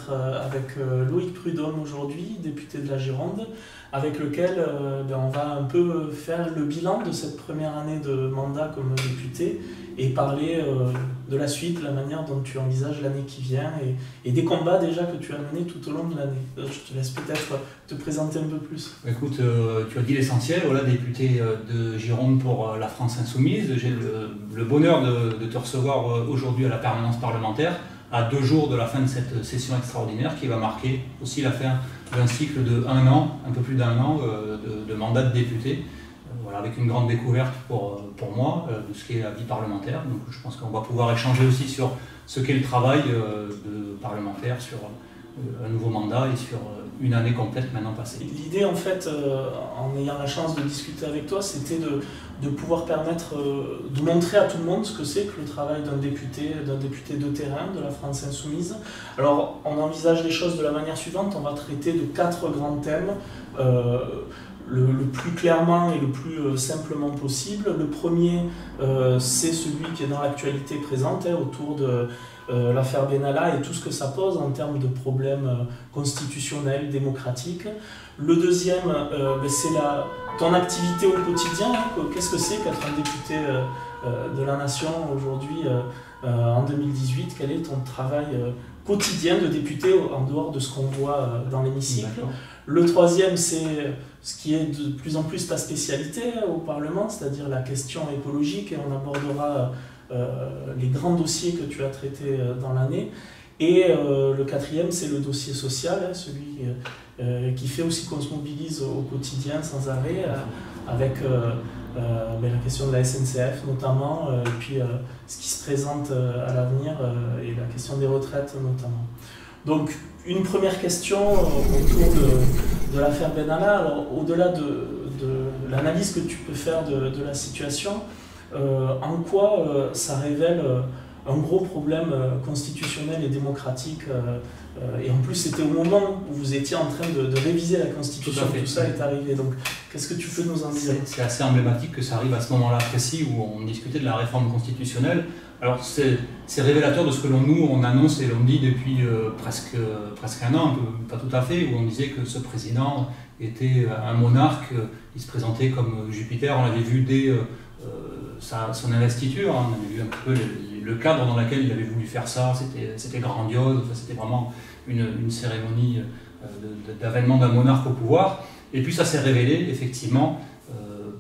d'être avec Loïc Prudhomme aujourd'hui, député de la Gironde, avec lequel on va un peu faire le bilan de cette première année de mandat comme député et parler de la suite, la manière dont tu envisages l'année qui vient et des combats déjà que tu as menés tout au long de l'année. Je te laisse peut-être te présenter un peu plus. Écoute, tu as dit l'essentiel, voilà, député de Gironde pour la France Insoumise. J'ai le bonheur de te recevoir aujourd'hui à la permanence parlementaire, à 2 jours de la fin de cette session extraordinaire qui va marquer aussi la fin d'un cycle de 1 an, un peu plus d'1 an de mandat de député. Voilà, avec une grande découverte pour moi de ce qu'est la vie parlementaire. Donc je pense qu'on va pouvoir échanger aussi sur ce qu'est le travail de parlementaire, sur un nouveau mandat et sur une année complète maintenant passée. L'idée en fait, en ayant la chance de discuter avec toi, c'était de pouvoir permettre de montrer à tout le monde ce que c'est que le travail d'un député de terrain de la France Insoumise. Alors on envisage les choses de la manière suivante, on va traiter de 4 grands thèmes. Le plus clairement et le plus simplement possible. Le premier, c'est celui qui est dans l'actualité présente, autour de l'affaire Benalla et tout ce que ça pose en termes de problèmes constitutionnels, démocratiques. Le deuxième, c'est ton activité au quotidien. Qu'est-ce que c'est qu'être un député de la Nation aujourd'hui en 2018? Quel est ton travail quotidien de député en dehors de ce qu'on voit dans l'hémicycle? Le troisième, c'est ce qui est de plus en plus ta spécialité au Parlement, c'est-à-dire la question écologique, et on abordera les grands dossiers que tu as traités dans l'année. Et le quatrième, c'est le dossier social, celui qui fait aussi qu'on se mobilise au quotidien sans arrêt, avec la question de la SNCF notamment, et puis ce qui se présente à l'avenir, et la question des retraites notamment. Donc, une première question autour de l'affaire Benalla. Alors, au-delà de l'analyse que tu peux faire de la situation, en quoi ça révèle un gros problème constitutionnel et démocratique et en plus, c'était au moment où vous étiez en train de réviser la Constitution que tout ça est arrivé. Donc, qu'est-ce que tu peux nous en dire? C'est assez emblématique que ça arrive à ce moment-là précis où on discutait de la réforme constitutionnelle. Alors, c'est révélateur de ce que on annonce et l'on dit depuis presque 1 an, pas tout à fait, où on disait que ce président était un monarque, il se présentait comme Jupiter. On l'avait vu dès son investiture, on avait vu un peu le cadre dans lequel il avait voulu faire ça, c'était grandiose, c'était vraiment une cérémonie d'avènement d'un monarque au pouvoir. Et puis ça s'est révélé effectivement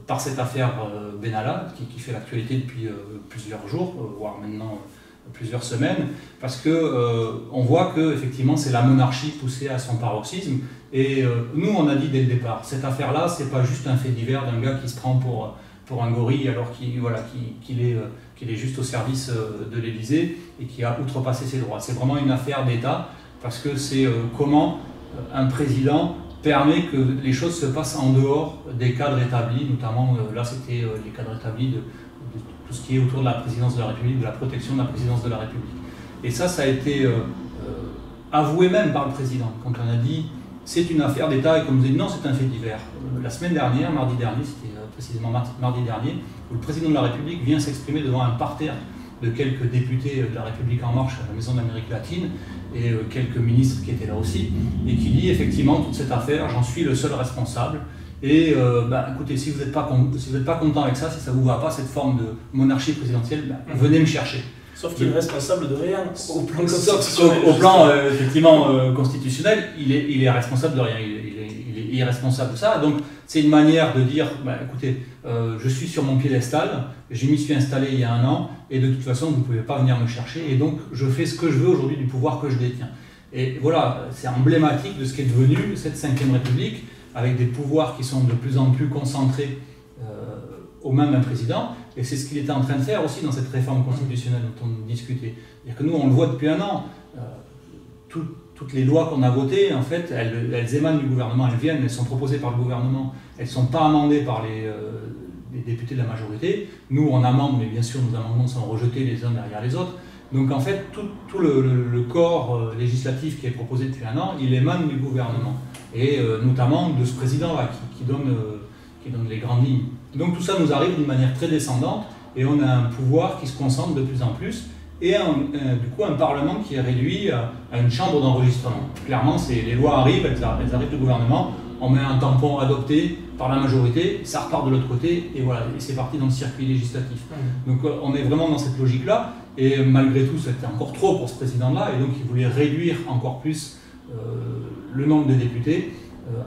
par cette affaire Benalla qui fait l'actualité depuis plusieurs jours, voire maintenant plusieurs semaines, parce que on voit que effectivement c'est la monarchie poussée à son paroxysme. Et nous on a dit dès le départ, cette affaire-là, c'est pas juste un fait divers d'un gars qui se prend pour un gorille alors qu'il est juste au service de l'Élysée et qui a outrepassé ses droits. C'est vraiment une affaire d'État parce que c'est comment un président permet que les choses se passent en dehors des cadres établis, notamment là c'était les cadres établis de tout ce qui est autour de la présidence de la République, de la protection de la présidence de la République. Et ça a été avoué même par le président quand on a dit c'est une affaire d'État et comme vous avez dit non c'est un fait divers. La semaine dernière, mardi dernier, c'était précisément mardi dernier, où le président de la République vient s'exprimer devant un parterre de quelques députés de la République En Marche à la Maison d'Amérique latine et quelques ministres qui étaient là aussi, et qui dit effectivement toute cette affaire, j'en suis le seul responsable. Et écoutez, si vous n'êtes pas content avec ça, si ça ne vous va pas, cette forme de monarchie présidentielle, venez me chercher. Sauf qu'il est responsable de rien au plan constitutionnel. Au plan effectivement constitutionnel, il est responsable de rien, il est irresponsable de ça. Donc c'est une manière de dire, écoutez, je suis sur mon piédestal, je m'y suis installé il y a 1 an, et de toute façon vous ne pouvez pas venir me chercher, et donc je fais ce que je veux aujourd'hui du pouvoir que je détiens. Et voilà, c'est emblématique de ce qu'est devenu cette 5e République, avec des pouvoirs qui sont de plus en plus concentrés aux mains d'un président, et c'est ce qu'il était en train de faire aussi dans cette réforme constitutionnelle dont on discutait. C'est-à-dire que nous, on le voit depuis 1 an, toutes les lois qu'on a votées, en fait, elles émanent du gouvernement, elles sont proposées par le gouvernement, elles ne sont pas amendées par les députés de la majorité. Nous, on amende, mais bien sûr, nos amendements sont rejetés les uns derrière les autres. Donc en fait, tout le corps législatif qui est proposé depuis 1 an, il émane du gouvernement, et notamment de ce président-là qui donne les grandes lignes. Donc tout ça nous arrive d'une manière très descendante, et on a un pouvoir qui se concentre de plus en plus, et du coup un Parlement qui est réduit à une chambre d'enregistrement. Clairement, les lois arrivent, elles arrivent du gouvernement, on met un tampon adopté par la majorité, ça repart de l'autre côté, et voilà, et c'est parti dans le circuit législatif. Donc on est vraiment dans cette logique-là, et malgré tout, c'était encore trop pour ce président-là, et donc il voulait réduire encore plus le nombre de députés,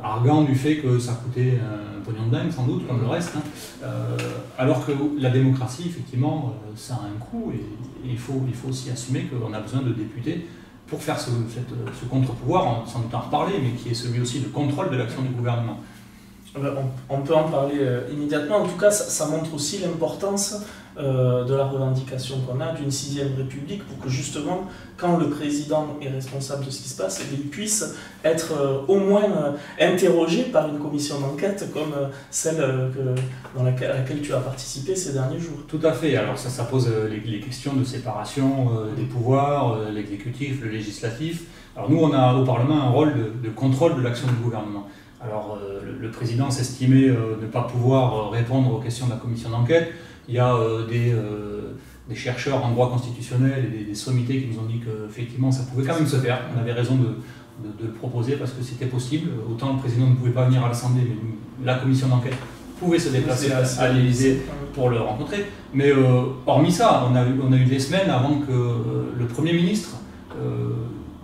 arguant du fait que ça coûtait un pognon de dingue, sans doute, comme le reste, hein. Alors que la démocratie, effectivement, ça a un coût, et il faut aussi assumer qu'on a besoin de députés pour faire ce contre-pouvoir, sans doute en reparler, mais qui est celui aussi de contrôle de l'action du gouvernement. On peut en parler immédiatement. En tout cas, ça montre aussi l'importance de la revendication qu'on a d'une 6e République pour que justement, quand le président est responsable de ce qui se passe, il puisse être au moins interrogé par une commission d'enquête comme celle à laquelle tu as participé ces derniers jours. Tout à fait. Alors ça pose les questions de séparation des pouvoirs, l'exécutif, le législatif. Alors nous, on a au Parlement un rôle de contrôle de l'action du gouvernement. Alors le président s'estimait ne pas pouvoir répondre aux questions de la commission d'enquête. Il y a des chercheurs en droit constitutionnel et des sommités qui nous ont dit qu'effectivement ça pouvait quand même se faire. On avait raison de le proposer parce que c'était possible. Autant le président ne pouvait pas venir à l'Assemblée, mais la commission d'enquête pouvait se déplacer à l'Élysée pour le rencontrer. Mais hormis ça, on a eu des semaines avant que le Premier ministre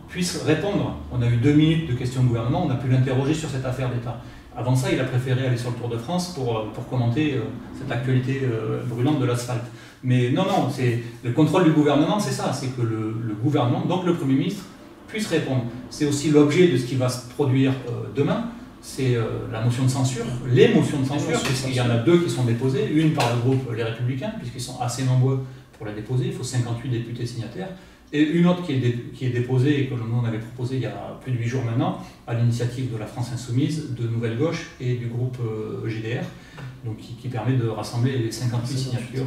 puisse répondre. On a eu 2 minutes de questions au gouvernement, on a pu l'interroger sur cette affaire d'État. Avant ça, il a préféré aller sur le Tour de France pour commenter cette actualité brûlante de l'asphalte. Mais non, c'est le contrôle du gouvernement, c'est ça, c'est que le gouvernement, donc le Premier ministre, puisse répondre. C'est aussi l'objet de ce qui va se produire demain, c'est la motion de censure, les motions de censure, puisqu'il y en a 2 qui sont déposées, une par le groupe Les Républicains, puisqu'ils sont assez nombreux pour la déposer, il faut 58 députés signataires, et une autre qui est déposée et que nous on avait proposé il y a plus de 8 jours maintenant, à l'initiative de la France Insoumise, de Nouvelle Gauche et du groupe GDR, donc qui permet de rassembler les 58 signatures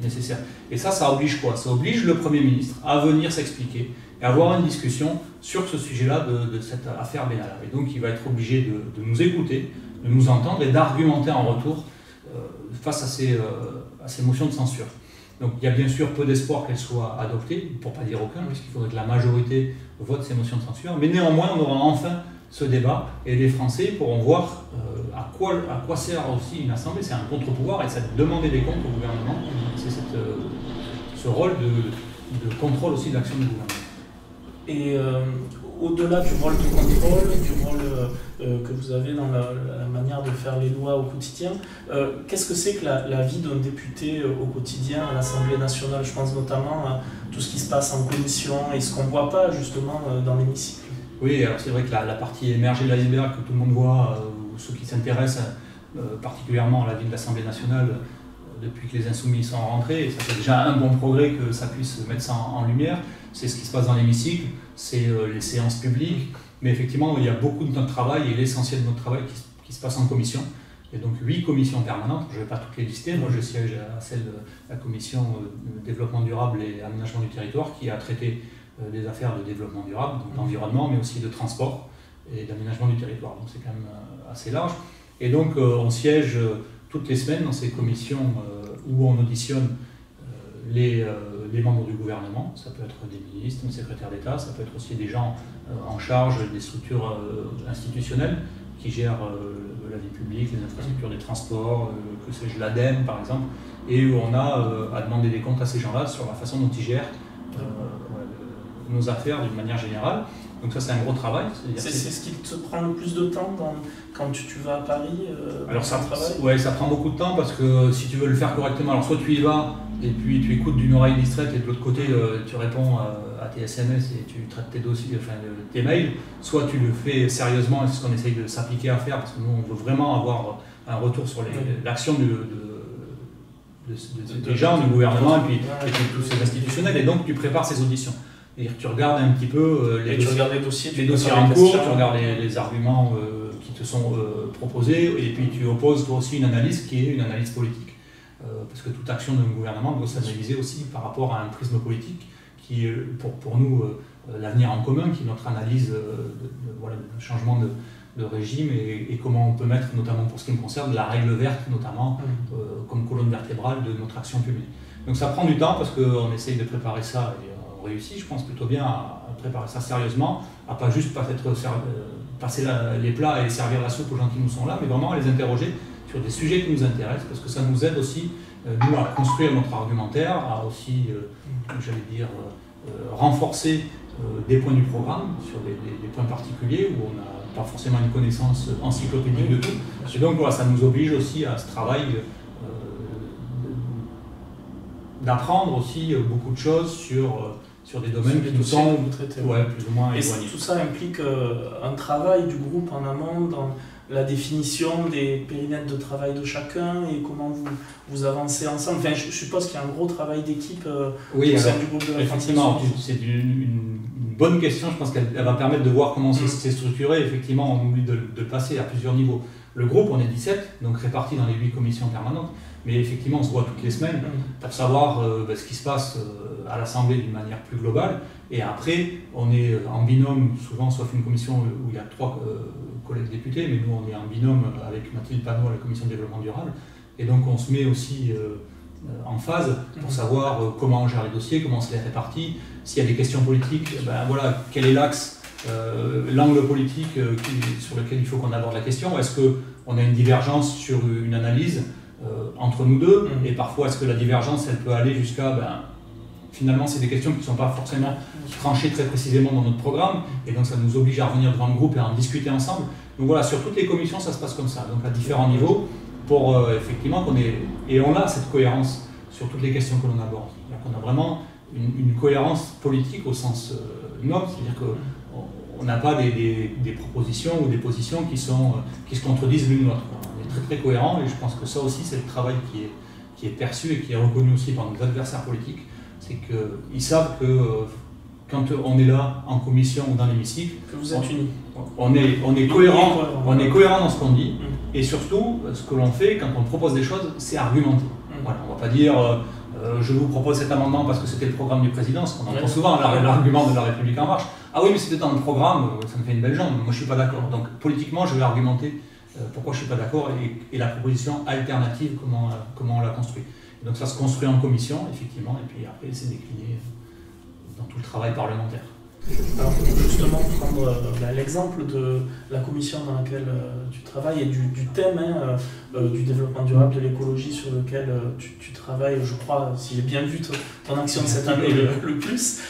nécessaires. Et ça oblige quoi? Ça oblige le Premier ministre à venir s'expliquer et avoir une discussion sur ce sujet-là de cette affaire Benalla. Et donc il va être obligé de nous écouter, de nous entendre et d'argumenter en retour face à ces motions de censure. Donc il y a bien sûr peu d'espoir qu'elle soit adoptée, pour ne pas dire aucun, puisqu'il faudrait que la majorité vote ces motions de censure. Mais néanmoins, on aura enfin ce débat et les Français pourront voir à quoi sert aussi une assemblée. C'est un contre-pouvoir et c'est de demander des comptes au gouvernement. C'est ce rôle de contrôle aussi de l'action du gouvernement. Et au-delà du rôle de contrôle, du rôle que vous avez dans la manière de faire les lois au quotidien, qu'est-ce que c'est que la vie d'un député au quotidien à l'Assemblée nationale? Je pense notamment à tout ce qui se passe en commission et ce qu'on ne voit pas justement dans l'hémicycle. Oui, alors c'est vrai que la partie émergée de l'iceberg que tout le monde voit, ou ceux qui s'intéressent particulièrement à la vie de l'Assemblée nationale depuis que les Insoumis sont rentrés, et ça c'est déjà un bon progrès que ça puisse mettre ça en lumière, c'est ce qui se passe dans l'hémicycle, c'est les séances publiques, mais effectivement il y a beaucoup de notre travail et l'essentiel de notre travail qui se passe en commission. Il y a donc 8 commissions permanentes, je ne vais pas toutes les lister, moi je siège à celle de la commission développement durable et aménagement du territoire qui a traité des affaires de développement durable, donc d'environnement, mais aussi de transport et d'aménagement du territoire, donc c'est quand même assez large. Et donc on siège toutes les semaines dans ces commissions où on auditionne les membres du gouvernement, ça peut être des ministres, des secrétaires d'État, ça peut être aussi des gens en charge des structures institutionnelles qui gèrent la vie publique, les infrastructures des transports, que sais-je, l'ADEME par exemple, et où on a à demander des comptes à ces gens-là sur la façon dont ils gèrent nos affaires d'une manière générale. Donc ça c'est un gros travail. C'est ce qui te prend le plus de temps quand tu vas à Paris alors ça prend beaucoup de temps parce que si tu veux le faire correctement, alors soit tu y vas et puis tu écoutes d'une oreille distraite et de l'autre côté tu réponds à tes SMS et tu traites tes dossiers, enfin tes mails, soit tu le fais sérieusement et c'est ce qu'on essaye de s'appliquer à faire parce que nous on veut vraiment avoir un retour sur l'action des gens, du gouvernement et puis tous ces institutionnels, et donc tu prépares ces auditions. Et tu regardes un petit peu les dossiers en cours, tu regardes les arguments qui te sont proposés, et puis tu opposes toi aussi une analyse qui est une analyse politique. Parce que toute action d'un gouvernement doit s'analyser aussi par rapport à un prisme politique qui est pour nous l'avenir en commun, qui est notre analyse de changement de régime et comment on peut mettre, notamment pour ce qui me concerne, la règle verte, notamment comme colonne vertébrale de notre action publique. Donc ça prend du temps parce qu'on essaye de préparer ça et on réussit, je pense, plutôt bien à préparer ça sérieusement, à pas juste passer les plats et servir la soupe aux gens qui nous sont là, mais vraiment à les interroger sur des sujets qui nous intéressent, parce que ça nous aide aussi, nous, à construire notre argumentaire, à aussi, j'allais dire, renforcer des points du programme sur des points particuliers où on n'a pas forcément une connaissance encyclopédique de tout. Et donc voilà, ça nous oblige aussi à ce travail d'apprendre aussi beaucoup de choses sur des domaines qui nous sont plus ou moins éloignés. Et tout ça implique un travail du groupe en amont dans la définition des périmètres de travail de chacun et comment vous avancez ensemble. Enfin, je suppose qu'il y a un gros travail d'équipe au sein du groupe de la France. Effectivement, c'est une bonne question. Je pense qu'elle va permettre de voir comment c'est structuré. Effectivement, on oublie de le passer à plusieurs niveaux. Le groupe, on est 17, donc répartis dans les 8 commissions permanentes. Mais effectivement, on se voit toutes les semaines pour savoir ce qui se passe à l'Assemblée d'une manière plus globale. Et après, on est en binôme, souvent, sauf une commission où il y a 3 collègues députés, mais nous, on est en binôme avec Mathilde Panot à la commission de développement durable. Et donc, on se met aussi en phase pour savoir comment on gère les dossiers, comment on se les répartit. S'il y a des questions politiques, voilà, quel est l'axe, l'angle politique sur lequel il faut qu'on aborde la question. Est-ce qu'on a une divergence sur une analyse entre nous deux, et parfois est-ce que la divergence elle peut aller jusqu'à finalement c'est des questions qui ne sont pas forcément tranchées très précisément dans notre programme, et donc ça nous oblige à revenir devant le groupe et à en discuter ensemble. Donc voilà, sur toutes les commissions ça se passe comme ça, donc à différents niveaux, pour effectivement on a cette cohérence sur toutes les questions que l'on aborde. On a vraiment une cohérence politique au sens noble, c'est-à-dire qu'on n'a pas des propositions ou des positions qui se contredisent l'une l'autre. Très cohérent, et je pense que ça aussi c'est le travail qui est perçu et qui est reconnu aussi par nos adversaires politiques, c'est qu'ils savent que quand on est là en commission ou dans l'hémicycle, que vous êtes unis. On est cohérent dans ce qu'on dit, et surtout ce que l'on fait quand on propose des choses, c'est argumenter. Voilà, on ne va pas dire je vous propose cet amendement parce que c'était le programme du président, parce qu'on entend souvent l'argument de la République en marche. Ah oui, mais c'était dans le programme, ça me fait une belle jambe, moi je ne suis pas d'accord. Donc politiquement je vais argumenter pourquoi je ne suis pas d'accord et la proposition alternative, comment on la construit. Et donc ça se construit en commission, effectivement, et puis après c'est décliné dans tout le travail parlementaire. Alors justement, prendre l'exemple de la commission dans laquelle tu travailles et du thème du développement durable, de l'écologie sur lequel tu travailles, je crois, si j'ai bien vu ton action de cette année le plus.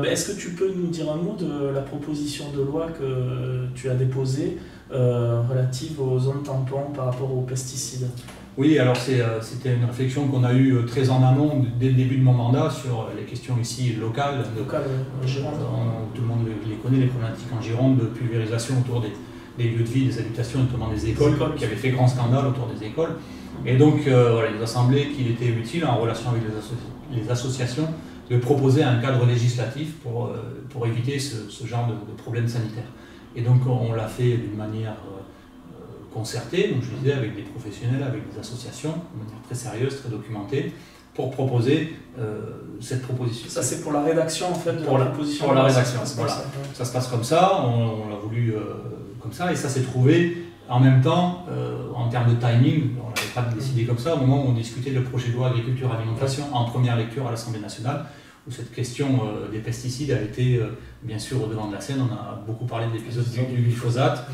Est-ce que tu peux nous dire un mot de la proposition de loi que tu as déposée relative aux zones tampons par rapport aux pesticides? Oui, alors c'était une réflexion qu'on a eue très en amont dès le début de mon mandat sur les questions ici locales. En Gironde. Tout le monde les connaît, les problématiques en Gironde de pulvérisation autour des lieux de vie, des habitations, notamment des écoles, qui avaient fait grand scandale autour des écoles. Et donc, il nous a semblé qu'il était utile, en relation avec les associations, de proposer un cadre législatif pour éviter ce genre de problèmes sanitaires. Et donc on l'a fait d'une manière concertée, donc je disais avec des professionnels, avec des associations, de manière très sérieuse, très documentée, pour proposer cette proposition. Ça c'est pour la rédaction en fait de la proposition. Pour la rédaction, voilà. Ça se passe comme ça, on l'a voulu comme ça, et ça s'est trouvé en même temps, en termes de timing, on n'avait pas décidé comme ça, au moment où on discutait le projet de loi agriculture-alimentation en première lecture à l'Assemblée nationale, où cette question des pesticides a été bien sûr au devant de la scène. On a beaucoup parlé de l'épisode du glyphosate.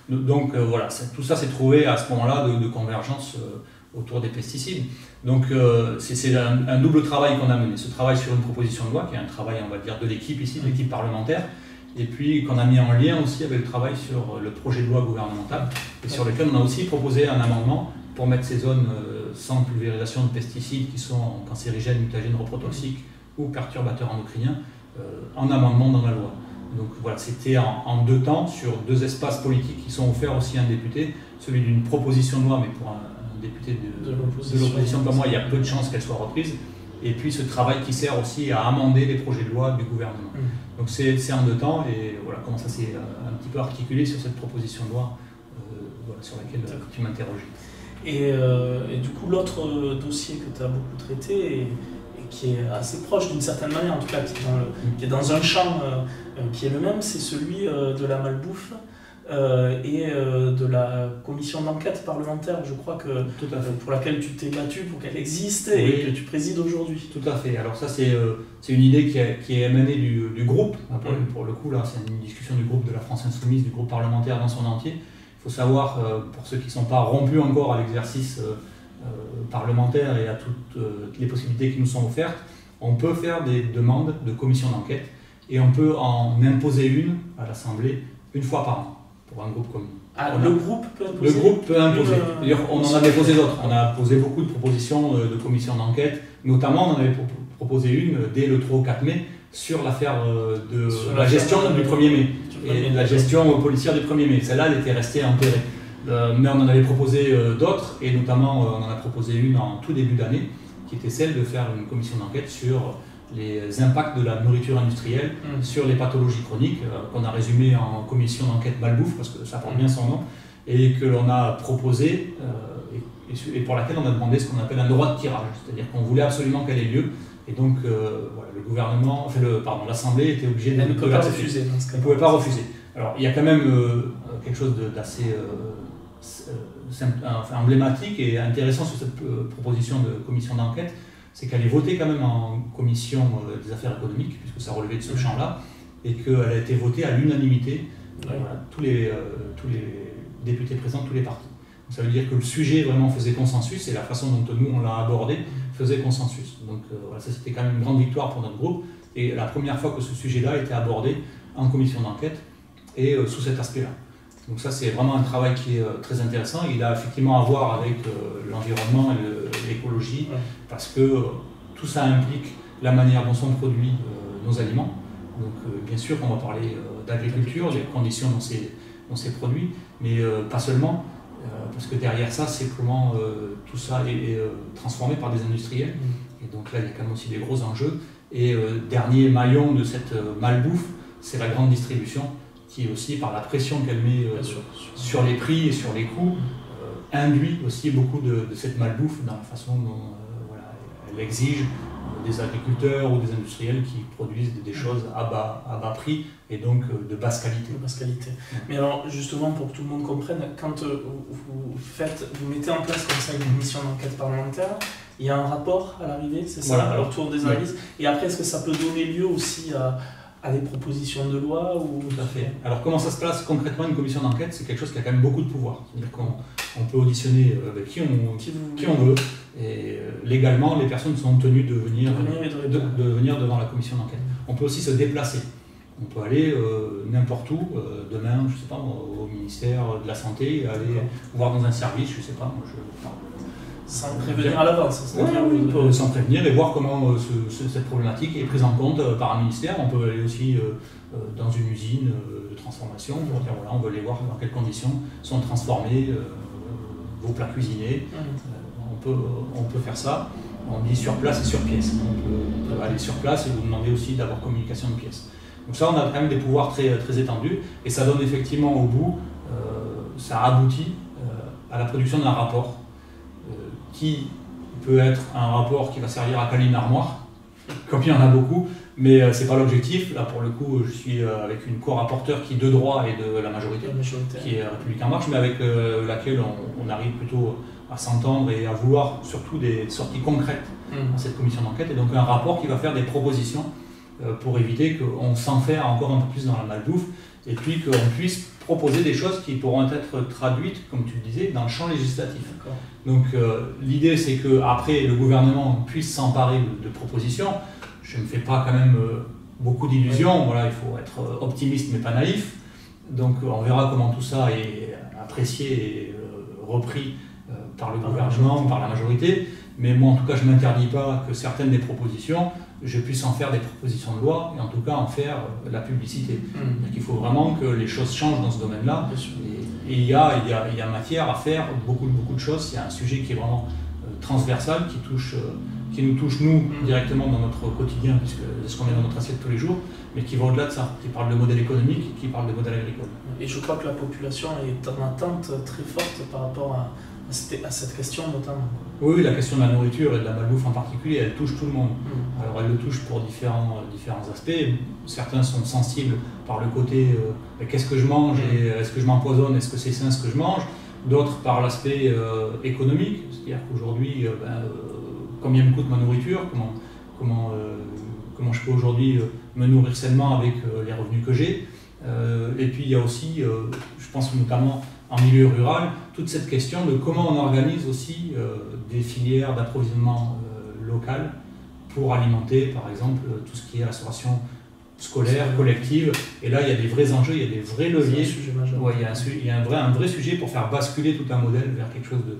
Donc voilà, tout ça s'est trouvé à ce moment-là de convergence autour des pesticides. Donc c'est un double travail qu'on a mené. Ce travail sur une proposition de loi, qui est un travail, on va dire, de l'équipe ici, de l'équipe parlementaire, et puis qu'on a mis en lien aussi avec le travail sur le projet de loi gouvernemental, et sur lequel on a aussi proposé un amendement pour mettre ces zones sans pulvérisation de pesticides qui sont cancérigènes, mutagènes, reprotoxiques ou perturbateurs endocriniens en amendement dans la loi. Donc voilà, c'était en 2 temps, sur 2 espaces politiques qui sont offerts aussi à un député, celui d'une proposition de loi, mais pour un député de l'opposition comme moi, il y a peu de chances qu'elle soit reprise, et puis ce travail qui sert aussi à amender les projets de loi du gouvernement. Donc c'est en 2 temps, et voilà comment ça s'est un petit peu articulé sur cette proposition de loi sur laquelle tu m'interrogeais. Et du coup, l'autre dossier que tu as beaucoup traité, et qui est assez proche d'une certaine manière, en tout cas qui est dans un champ qui est le même, c'est celui de la malbouffe et de la commission d'enquête parlementaire, je crois que pour laquelle tu t'es battu pour qu'elle existe et que tu présides aujourd'hui. Tout à fait. Alors ça c'est une idée qui est émanée du groupe. Pour le coup là c'est une discussion du groupe de la France Insoumise, du groupe parlementaire dans son entier. Il faut savoir, pour ceux qui ne sont pas rompus encore à l'exercice parlementaire et à toutes les possibilités qui nous sont offertes, on peut faire des demandes de commission d'enquête et on peut en imposer une à l'Assemblée une fois par an pour un groupe commun. Le groupe peut imposer? Le groupe peut imposer. On en avait posé d'autres. On a posé beaucoup de propositions de commission d'enquête. Notamment, on en avait proposé une dès le 3 ou 4 mai sur l'affaire de la gestion du 1er mai et la gestion policière du 1er mai. Celle-là, elle était restée enterrée. Mais on en avait proposé d'autres, et notamment on en a proposé une en tout début d'année, qui était celle de faire une commission d'enquête sur les impacts de la nourriture industrielle sur les pathologies chroniques, qu'on a résumé en commission d'enquête malbouffe, parce que ça porte bien son nom, et que l'on a proposé, et pour laquelle on a demandé ce qu'on appelle un droit de tirage, c'est-à-dire qu'on voulait absolument qu'elle ait lieu, et donc voilà, le gouvernement, l'Assemblée était obligée de... Elle ne peut pas refuser dans ce cas. Elle ne pouvait pas refuser. Alors il y a quand même quelque chose d'assez emblématique et intéressant sur cette proposition de commission d'enquête, c'est qu'elle est votée quand même en commission des affaires économiques, puisque ça relevait de ce champ-là, et qu'elle a été votée à l'unanimité, tous les députés présents de tous les partis. Donc, ça veut dire que le sujet vraiment faisait consensus, et la façon dont nous on l'a abordé faisait consensus. Donc voilà, ça c'était quand même une grande victoire pour notre groupe, et la première fois que ce sujet-là a été abordé en commission d'enquête, et sous cet aspect-là. Donc ça c'est vraiment un travail qui est très intéressant. Il a effectivement à voir avec l'environnement et l'écologie, parce que tout ça implique la manière dont sont produits nos aliments. Donc bien sûr on va parler d'agriculture, des conditions dont c'est produit, mais pas seulement, parce que derrière ça c'est comment tout ça est transformé par des industriels. Et donc là il y a quand même aussi des gros enjeux. Et dernier maillon de cette malbouffe, c'est la grande distribution, qui aussi, par la pression qu'elle met sur les prix et sur les coûts, induit aussi beaucoup de cette malbouffe dans la façon dont elle exige des agriculteurs ou des industriels qui produisent des choses à bas prix et donc de basse qualité. Mais alors justement, pour que tout le monde comprenne, quand vous mettez en place comme ça une commission d'enquête parlementaire, il y a un rapport à l'arrivée, c'est ça, à retour des analyses, et après est-ce que ça peut donner lieu aussi à des propositions de loi ou... Tout à fait. Alors comment ça se passe concrètement une commission d'enquête? C'est quelque chose qui a quand même beaucoup de pouvoir. C'est-à-dire qu'on peut auditionner qui on veut, et légalement les personnes sont tenues de venir devant la commission d'enquête. On peut aussi se déplacer. On peut aller n'importe où, demain, je ne sais pas, au ministère de la Santé, aller voir dans un service, je ne sais pas, sans prévenir à l'avance. On peut s'en prévenir et voir comment cette problématique est prise en compte par un ministère. On peut aller aussi dans une usine de transformation pour dire voilà, on veut aller voir dans quelles conditions sont transformés vos plats cuisinés. On peut faire ça. On dit sur place et sur pièce. On peut aller sur place et vous demander aussi d'avoir communication de pièces. Donc ça, on a quand même des pouvoirs très, très étendus et ça donne effectivement au bout, ça aboutit à la production d'un rapport qui peut être un rapport qui va servir à caler une armoire, comme il y en a beaucoup, mais ce n'est pas l'objectif. Là, pour le coup, je suis avec une co-rapporteure qui, de droit, est de la majorité, qui est République En Marche, mais avec laquelle on arrive plutôt à s'entendre et à vouloir surtout des sorties concrètes dans cette commission d'enquête. Et donc un rapport qui va faire des propositions pour éviter qu'on s'enferre encore un peu plus dans la malbouffe, et puis qu'on puisse proposer des choses qui pourront être traduites, comme tu le disais, dans le champ législatif. Donc l'idée c'est qu'après le gouvernement puisse s'emparer de propositions. Je ne me fais pas quand même beaucoup d'illusions, voilà, il faut être optimiste mais pas naïf. Donc on verra comment tout ça est apprécié et repris par le gouvernement, par la majorité. Mais moi en tout cas je ne m'interdis pas que certaines des propositions, je puisse en faire des propositions de loi et en tout cas en faire la publicité. Il faut vraiment que les choses changent dans ce domaine-là. Et il y a matière à faire beaucoup de choses. Il y a un sujet qui est vraiment transversal, qui nous touche nous directement dans notre quotidien, puisque c'est ce qu'on met dans notre assiette tous les jours, mais qui va au-delà de ça, qui parle de modèle économique, qui parle de modèle agricole. Et je crois que la population est en attente très forte par rapport à cette question notamment. Oui, la question de la nourriture et de la malbouffe en particulier, elle touche tout le monde. Alors elle le touche pour différents aspects. Certains sont sensibles par le côté qu'est-ce que je mange et est-ce que je m'empoisonne, est-ce que c'est sain ce que je mange. D'autres par l'aspect économique, c'est-à-dire qu'aujourd'hui, combien me coûte ma nourriture, comment je peux aujourd'hui me nourrir sainement avec les revenus que j'ai. Et puis il y a aussi, je pense notamment en milieu rural, toute cette question de comment on organise aussi des filières d'approvisionnement locales pour alimenter par exemple tout ce qui est restauration scolaire, collective. Et là il y a des vrais enjeux, il y a des vrais leviers. Ouais, il y a un vrai sujet pour faire basculer tout un modèle vers quelque chose de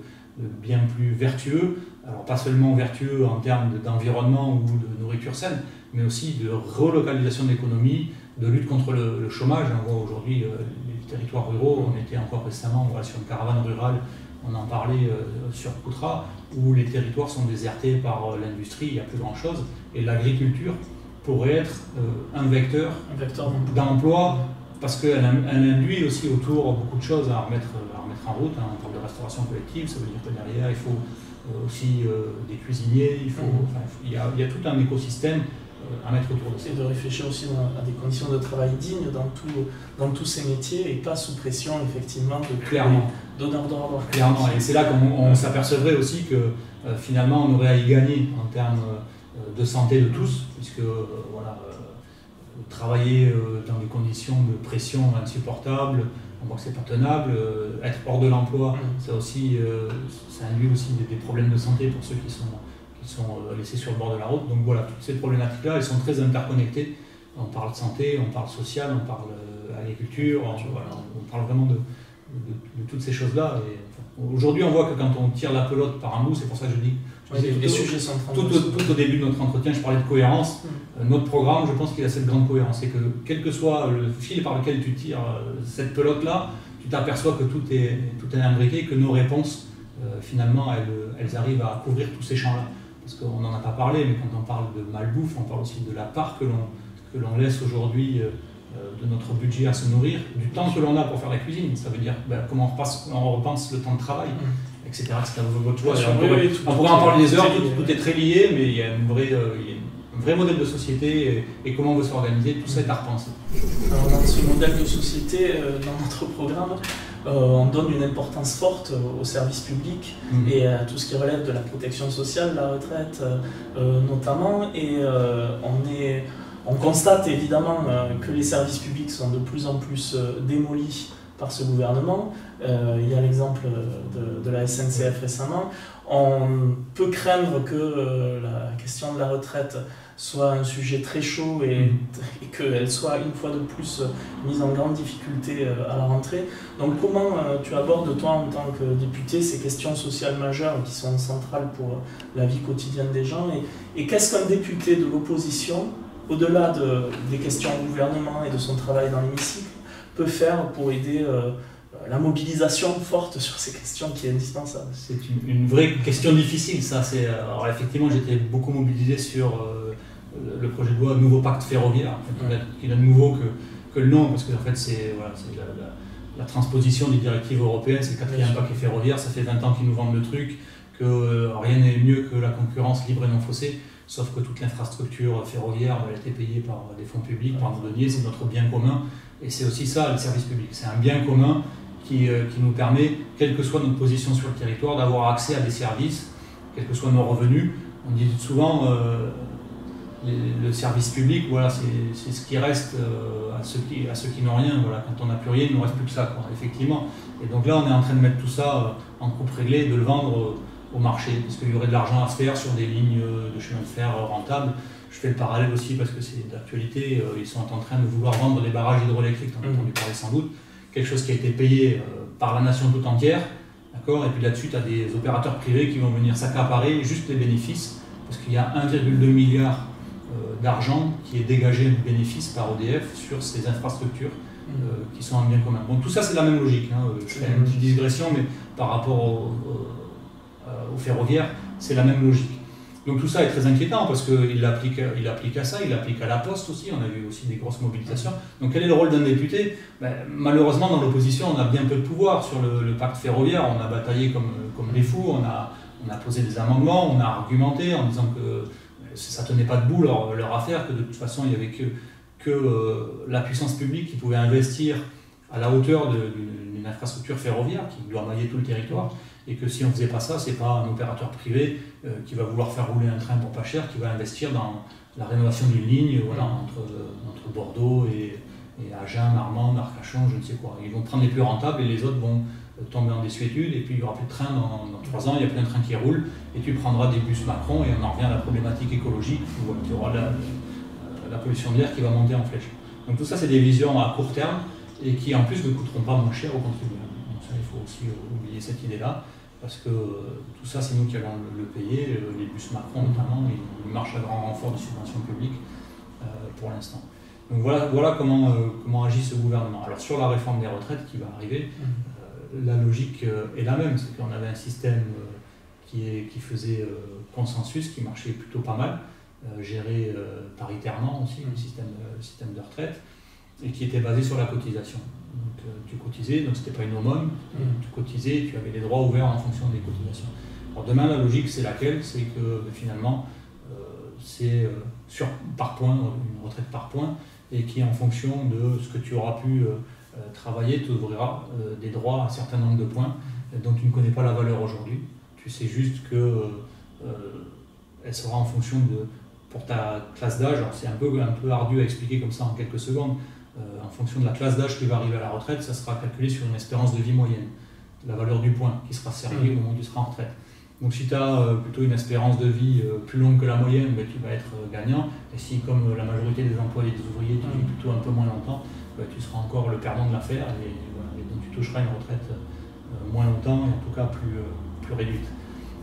bien plus vertueux. Alors pas seulement vertueux en termes d'environnement ou de nourriture saine, mais aussi de relocalisation de l'économie, de lutte contre le chômage. On voit aujourd'hui les territoires ruraux, on était encore récemment sur une caravane rurale, on en parlait sur Coutras, où les territoires sont désertés par l'industrie, il n'y a plus grand chose, et l'agriculture pourrait être un vecteur d'emploi, parce qu'elle induit aussi autour beaucoup de choses à remettre en route. On parle de restauration collective, ça veut dire que derrière il faut aussi des cuisiniers, il y a tout un écosystème à mettre autour de ça. Et de réfléchir aussi à des conditions de travail dignes dans tous ces métiers et pas sous pression effectivement de donneurs d'ordre. Clairement, et c'est là qu'on s'apercevrait aussi que finalement on aurait à y gagner en termes de santé de tous, puisque travailler dans des conditions de pression insupportables, on voit que c'est pas tenable, être hors de l'emploi, ça induit aussi des problèmes de santé pour ceux qui sont laissés sur le bord de la route. Donc voilà, toutes ces problématiques-là, elles sont très interconnectées. On parle de santé, on parle social, on parle agriculture, on parle vraiment de toutes ces choses-là. Aujourd'hui, on voit que quand on tire la pelote par un bout, c'est pour ça que je dis, les sujets sont tout au début de notre entretien, je parlais de cohérence. Notre programme, je pense qu'il a cette grande cohérence. C'est que quel que soit le fil par lequel tu tires cette pelote-là, tu t'aperçois que tout est imbriqué, que nos réponses, finalement, elles arrivent à couvrir tous ces champs-là. Parce qu'on n'en a pas parlé, mais quand on parle de malbouffe, on parle aussi de la part que l'on laisse aujourd'hui de notre budget à se nourrir, du temps que l'on a pour faire la cuisine. Ça veut dire comment on repense le temps de travail, etc. On pourrait en parler des heures, tout est très lié, mais il y a un vrai modèle de société et comment on veut s'organiser, tout ça est à repenser. Alors, dans ce modèle de société, dans notre programme, on donne une importance forte au service public et à tout ce qui relève de la protection sociale, la retraite notamment. Et on constate évidemment que les services publics sont de plus en plus démolis par ce gouvernement. Il y a l'exemple de la SNCF récemment. On peut craindre que la question de la retraite soit un sujet très chaud et qu'elle soit une fois de plus mise en grande difficulté à la rentrée. Donc comment tu abordes toi en tant que député ces questions sociales majeures qui sont centrales pour la vie quotidienne des gens et qu'est-ce qu'un député de l'opposition, au-delà des questions au gouvernement et de son travail dans l'hémicycle, peut faire pour aider la mobilisation forte sur ces questions qui est indispensable? C'est une vraie question difficile, ça. Alors effectivement, j'étais beaucoup mobilisé sur le projet de loi Nouveau Pacte Ferroviaire, qui est nouveau que le nom, parce que en fait, c'est la transposition des directives européennes, c'est le 4e paquet ferroviaire, ça fait 20 ans qu'ils nous vendent le truc, que rien n'est mieux que la concurrence libre et non faussée, sauf que toute l'infrastructure ferroviaire, elle a été payée par des fonds publics, par nos deniers, c'est notre bien commun, et c'est aussi ça le service public, c'est un bien commun qui nous permet, quelle que soit notre position sur le territoire, d'avoir accès à des services, quels que soient nos revenus. On dit souvent, le service public, voilà, c'est ce qui reste à ceux qui n'ont rien. Voilà. Quand on n'a plus rien, il ne nous reste plus que ça, quoi, effectivement. Et donc là, on est en train de mettre tout ça en coupe réglée, de le vendre au marché, parce qu'il y aurait de l'argent à se faire sur des lignes de chemin de fer rentables. Je fais le parallèle aussi parce que c'est d'actualité, ils sont en train de vouloir vendre des barrages hydroélectriques, on a entendu parler sans doute, quelque chose qui a été payé par la nation tout entière, d'accord, et puis là-dessus, tu as des opérateurs privés qui vont venir s'accaparer juste les bénéfices, parce qu'il y a 1,2 milliard d'argent qui est dégagé de bénéfices par EDF sur ces infrastructures qui sont un bien commun. Bon, tout ça, c'est la même logique, hein. Je fais une petite digression, mais par rapport au ferroviaire, c'est la même logique. Donc tout ça est très inquiétant parce qu'il l'applique à ça, il l'applique à la Poste aussi, on a vu aussi des grosses mobilisations. Donc quel est le rôle d'un député? Malheureusement dans l'opposition on a bien peu de pouvoir sur le pacte ferroviaire, on a bataillé comme des fous, on a posé des amendements, on a argumenté en disant que ça ne tenait pas debout leur affaire, que de toute façon il n'y avait que la puissance publique qui pouvait investir à la hauteur d'une infrastructure ferroviaire qui doit mailler tout le territoire. Et que si on ne faisait pas ça, ce n'est pas un opérateur privé qui va vouloir faire rouler un train pour pas cher, qui va investir dans la rénovation d'une ligne entre Bordeaux et Agen, Marmande, Arcachon, je ne sais quoi. Ils vont prendre les plus rentables et les autres vont tomber en désuétude et puis il n'y aura plus de train dans 3 ans, il y a plein de trains qui roulent et tu prendras des bus Macron et on en revient à la problématique écologique où il y aura la pollution de l'air qui va monter en flèche. Donc tout ça c'est des visions à court terme et qui en plus ne coûteront pas moins cher aux contribuables. Donc ça il faut aussi oublier cette idée-là. Parce que tout ça, c'est nous qui allons le payer, les bus Macron notamment, ils marchent à grand renfort de subventions publiques pour l'instant. Donc voilà comment agit ce gouvernement. Alors sur la réforme des retraites qui va arriver, la logique est la même, c'est qu'on avait un système qui faisait consensus, qui marchait plutôt pas mal, géré paritairement aussi, le système de retraite, et qui était basé sur la cotisation. Donc tu cotisais, donc c'était pas une aumône, tu cotisais, tu avais les droits ouverts en fonction des cotisations. Alors demain la logique c'est laquelle? C'est que finalement c'est par point, une retraite par point, et qui en fonction de ce que tu auras pu travailler t'ouvrira des droits à un certain nombre de points dont tu ne connais pas la valeur aujourd'hui. Tu sais juste que elle sera en fonction pour ta classe d'âge, c'est un peu ardu à expliquer comme ça en quelques secondes. En fonction de la classe d'âge qui va arriver à la retraite, ça sera calculé sur une espérance de vie moyenne, la valeur du point qui sera servi au moment où tu seras en retraite. Donc si tu as plutôt une espérance de vie plus longue que la moyenne, tu vas être gagnant, et si comme la majorité des employés des ouvriers, tu vis plutôt un peu moins longtemps, tu seras encore le perdant de l'affaire, et donc tu toucheras une retraite moins longtemps, et en tout cas plus réduite.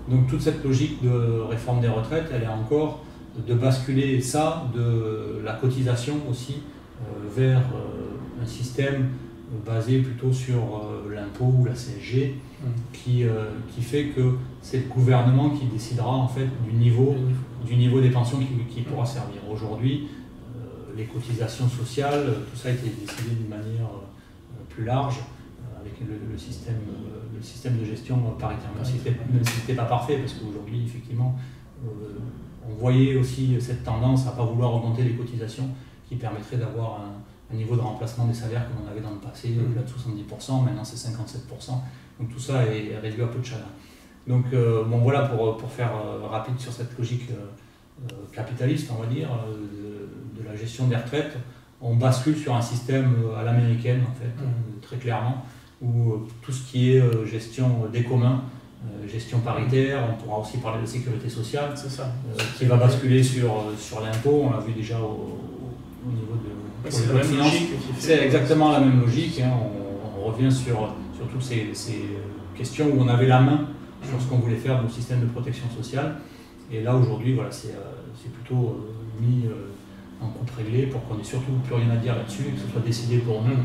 Donc toute cette logique de réforme des retraites, elle est encore de basculer ça, de la cotisation aussi, vers un système basé plutôt sur l'impôt ou la CSG, qui fait que c'est le gouvernement qui décidera en fait du niveau des pensions qui pourra servir. Aujourd'hui, les cotisations sociales, tout ça a été décidé d'une manière plus large, avec le système de gestion paritaire, même si ce n'était pas parfait, parce qu'aujourd'hui, effectivement, on voyait aussi cette tendance à ne pas vouloir augmenter les cotisations, qui permettrait d'avoir un niveau de remplacement des salaires comme on avait dans le passé, au-delà de 70%, maintenant c'est 57%, donc tout ça est réduit à peu de chagrin. Donc voilà pour faire rapide sur cette logique capitaliste, on va dire, de la gestion des retraites, on bascule sur un système à l'américaine en fait, très clairement, où tout ce qui est gestion des communs, gestion paritaire, on pourra aussi parler de sécurité sociale, qui va basculer sur l'impôt, on l'a vu déjà au niveau de la finance. C'est exactement la même logique, hein. On revient sur toutes ces questions où on avait la main sur ce qu'on voulait faire dans le système de protection sociale, et là aujourd'hui voilà, c'est plutôt mis en coupe réglée pour qu'on n'ait surtout plus rien à dire là-dessus et que ce soit décidé pour nous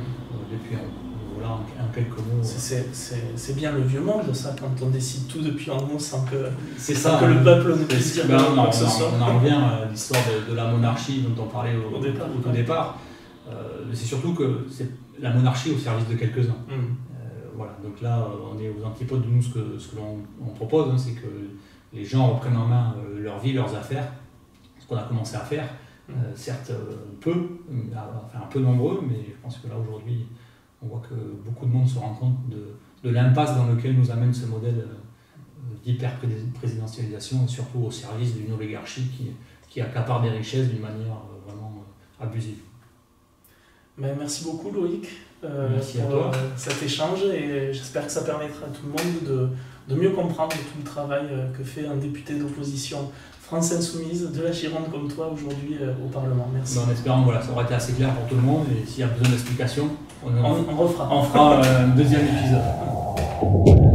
depuis voilà, en quelques mots. C'est bien le vieux monde, ça, quand on décide tout depuis en haut sans que le peuple ne puisse dire quoi que ce soit. On en revient à l'histoire de la monarchie dont on parlait au tout départ. C'est surtout que c'est la monarchie au service de quelques-uns. Voilà, donc là, on est aux antipodes de nous, ce que l'on propose, hein, c'est que les gens reprennent en main leur vie, leurs affaires, ce qu'on a commencé à faire. Certes, un peu nombreux, mais je pense que là, aujourd'hui, on voit que beaucoup de monde se rend compte de l'impasse dans laquelle nous amène ce modèle d'hyper-présidentialisation, et surtout au service d'une oligarchie qui accapare des richesses d'une manière vraiment abusive. Merci beaucoup Loïc Merci pour à toi. Cet échange, et j'espère que ça permettra à tout le monde de mieux comprendre tout le travail que fait un député d'opposition France Insoumise de la Gironde comme toi aujourd'hui au Parlement. Merci. En espérant que ça aura été assez clair pour tout le monde, et s'il y a besoin d'explications, on refera. On fera un deuxième épisode.